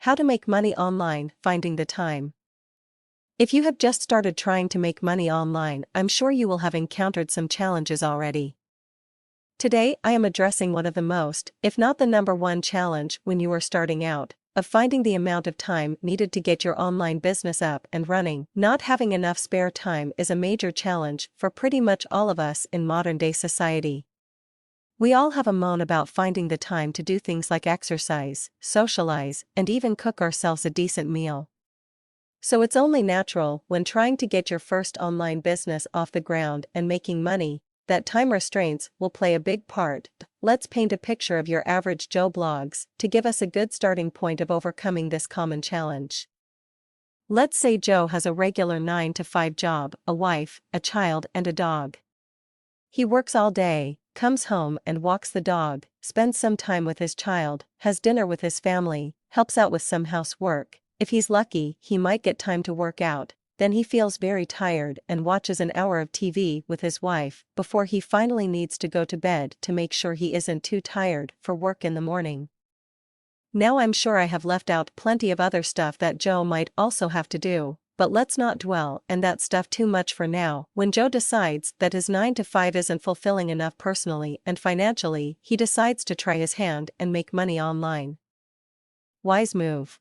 How to make money online, finding the time. If you have just started trying to make money online, I'm sure you will have encountered some challenges already. Today, I am addressing one of the most, if not the number one challenge when you are starting out, of finding the amount of time needed to get your online business up and running. Not having enough spare time is a major challenge for pretty much all of us in modern-day society. We all have a moan about finding the time to do things like exercise, socialize, and even cook ourselves a decent meal. So it's only natural, when trying to get your first online business off the ground and making money, that time restraints will play a big part. Let's paint a picture of your average Joe Blogs to give us a good starting point of overcoming this common challenge. Let's say Joe has a regular 9-to-5 job, a wife, a child, and a dog. He works all day, comes home and walks the dog, spends some time with his child, has dinner with his family, helps out with some housework. If he's lucky, he might get time to work out. Then he feels very tired and watches an hour of TV with his wife before he finally needs to go to bed to make sure he isn't too tired for work in the morning. Now I'm sure I have left out plenty of other stuff that Joe might also have to do, but let's not dwell on that stuff too much for now. When Joe decides that his 9-to-5 isn't fulfilling enough personally and financially, he decides to try his hand and make money online. Wise move.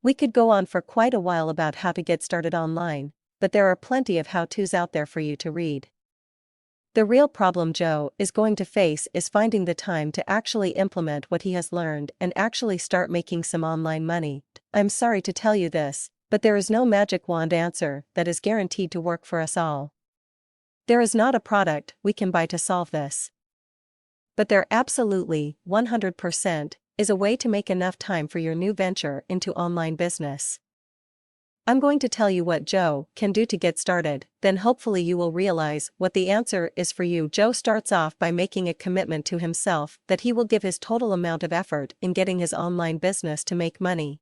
We could go on for quite a while about how to get started online, but there are plenty of how-tos out there for you to read. The real problem Joe is going to face is finding the time to actually implement what he has learned and actually start making some online money. I'm sorry to tell you this, but there is no magic wand answer that is guaranteed to work for us all. There is not a product we can buy to solve this. But there absolutely, 100%, is a way to make enough time for your new venture into online business. I'm going to tell you what Joe can do to get started, then hopefully you will realize what the answer is for you. Joe starts off by making a commitment to himself that he will give his total amount of effort in getting his online business to make money.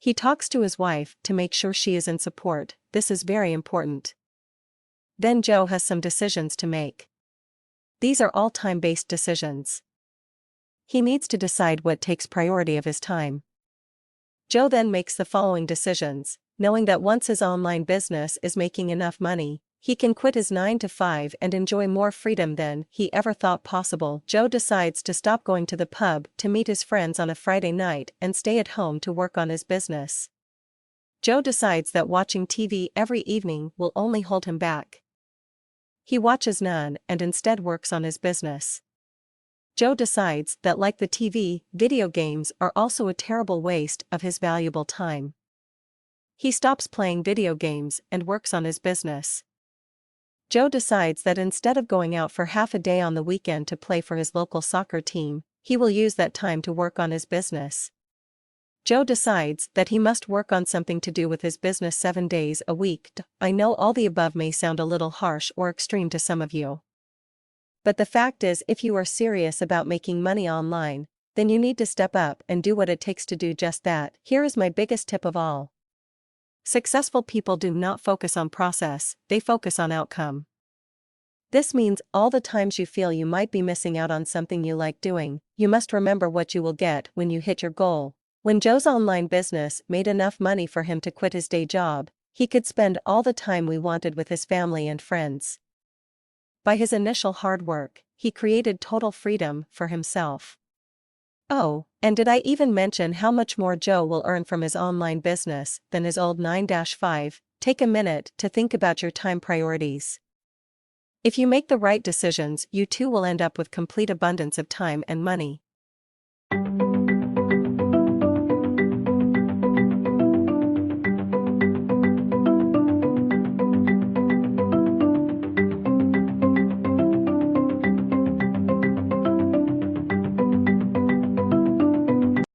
He talks to his wife to make sure she is in support. This is very important. Then Joe has some decisions to make. These are all time-based decisions. He needs to decide what takes priority of his time. Joe then makes the following decisions, knowing that once his online business is making enough money, he can quit his 9-to-5 and enjoy more freedom than he ever thought possible. Joe decides to stop going to the pub to meet his friends on a Friday night and stay at home to work on his business. Joe decides that watching TV every evening will only hold him back. He watches none and instead works on his business. Joe decides that, like the TV, video games are also a terrible waste of his valuable time. He stops playing video games and works on his business. Joe decides that instead of going out for half a day on the weekend to play for his local soccer team, he will use that time to work on his business. Joe decides that he must work on something to do with his business 7 days a week. I know all the above may sound a little harsh or extreme to some of you. But the fact is, if you are serious about making money online, then you need to step up and do what it takes to do just that. Here is my biggest tip of all. Successful people do not focus on process, they focus on outcome. This means all the times you feel you might be missing out on something you like doing, you must remember what you will get when you hit your goal. When Joe's online business made enough money for him to quit his day job, he could spend all the time we wanted with his family and friends. By his initial hard work, he created total freedom for himself. Oh, and did I even mention how much more Joe will earn from his online business than his old 9-to-5? Take a minute to think about your time priorities. If you make the right decisions, you too will end up with complete abundance of time and money.